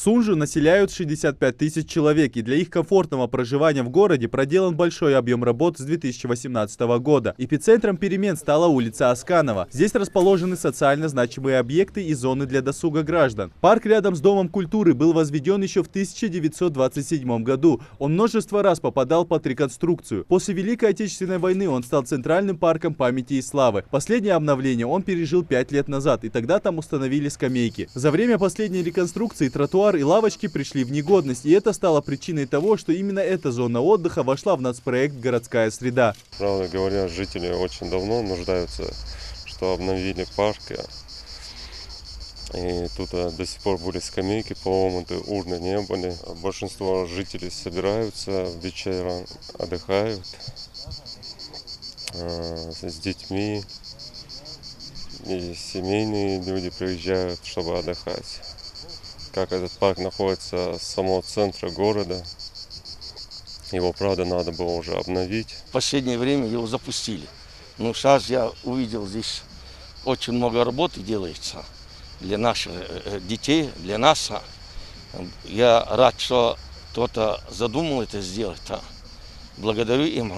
Сунжу населяют 65 тысяч человек, и для их комфортного проживания в городе проделан большой объем работ с 2018 года. Эпицентром перемен стала улица Асканова. Здесь расположены социально значимые объекты и зоны для досуга граждан. Парк рядом с Домом культуры был возведен еще в 1927 году. Он множество раз попадал под реконструкцию. После Великой Отечественной войны он стал центральным парком памяти и славы. Последнее обновление он пережил 5 лет назад, и тогда там установили скамейки. За время последней реконструкции тротуар и лавочки пришли в негодность, и это стало причиной того, что именно эта зона отдыха вошла в нацпроект «Городская среда». Правда говоря, жители очень давно нуждаются, что обновили парки. И тут до сих пор были скамейки, по-моему, урны не были. Большинство жителей собираются вечером, отдыхают с детьми. И семейные люди приезжают, чтобы отдыхать. Как этот парк находится с самого центра города, его, правда, надо было уже обновить. В последнее время его запустили. Но сейчас я увидел, здесь очень много работы делается для наших детей, для нас. Я рад, что кто-то задумал это сделать. Благодарю им.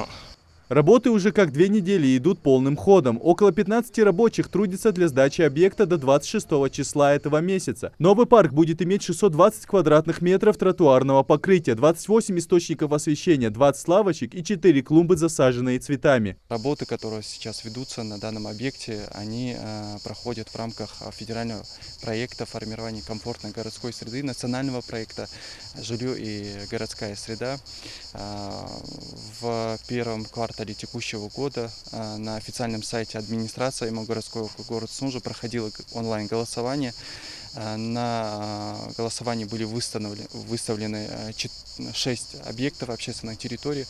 Работы уже как 2 недели идут полным ходом. Около 15 рабочих трудятся для сдачи объекта до 26 числа этого месяца. Новый парк будет иметь 620 квадратных метров тротуарного покрытия, 28 источников освещения, 20 лавочек и 4 клумбы, засаженные цветами. Работы, которые сейчас ведутся на данном объекте, они проходят в рамках федерального проекта формирования комфортной городской среды, национального проекта «Жилье и городская среда». В первом квартале текущего года на официальном сайте администрации городского округа город Сунжа проходило онлайн-голосование. На голосовании были выставлены 6 объектов общественной территории.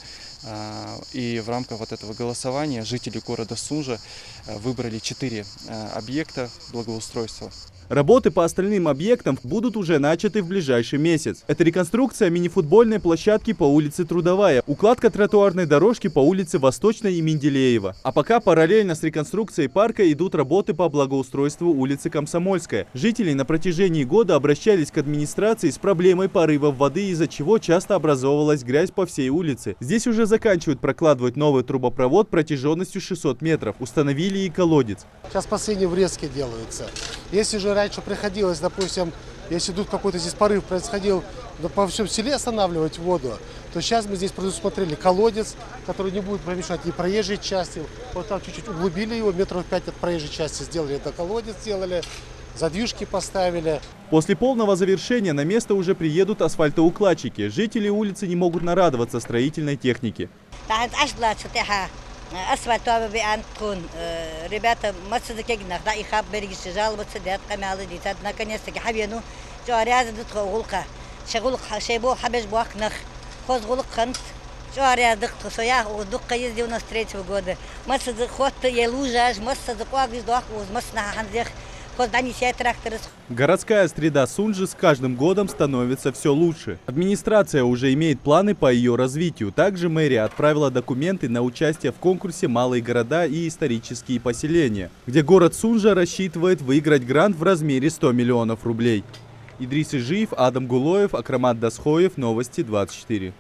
И в рамках вот этого голосования жители города Сунжа выбрали 4 объекта благоустройства. Работы по остальным объектам будут уже начаты в ближайший месяц. Это реконструкция мини-футбольной площадки по улице Трудовая, укладка тротуарной дорожки по улице Восточной и Менделеева. А пока параллельно с реконструкцией парка идут работы по благоустройству улицы Комсомольская. Жители на протяжении года обращались к администрации с проблемой порывов воды, из-за чего часто образовывалась грязь по всей улице. Здесь уже заканчивают прокладывать новый трубопровод протяженностью 600 метров. Установили и колодец. Сейчас последние врезки делаются. Если же раньше приходилось, допустим, если тут какой-то здесь порыв происходил, по всем селе останавливать воду, то сейчас мы здесь предусмотрели колодец, который не будет промешать ни проезжей части. Вот там чуть-чуть углубили его, метров 5 от проезжей части сделали, это колодец сделали, задвижки поставили. После полного завершения на место уже приедут асфальтоукладчики. Жители улицы не могут нарадоваться строительной технике. Асфальтовый беантун, ребята, мацедекегнах, да их обберегишь, жаловаться, дед камялы, дитят, наконец-таки хабену, что аряза дутха угулка, шагул шейбо хабеш буахнах, хозгулк хант, что аряза дутха, что я духка из 93-го года, мацедек ход елужаж, мацедек уагиш дуах, мацна хандех. Городская среда Сунжи с каждым годом становится все лучше. Администрация уже имеет планы по ее развитию. Также мэрия отправила документы на участие в конкурсе «Малые города и исторические поселения», где город Сунжа рассчитывает выиграть грант в размере 100 миллионов рублей. Идрис Ижиев, Адам Гулоев, Акрамат Дасхоев, Новости 24.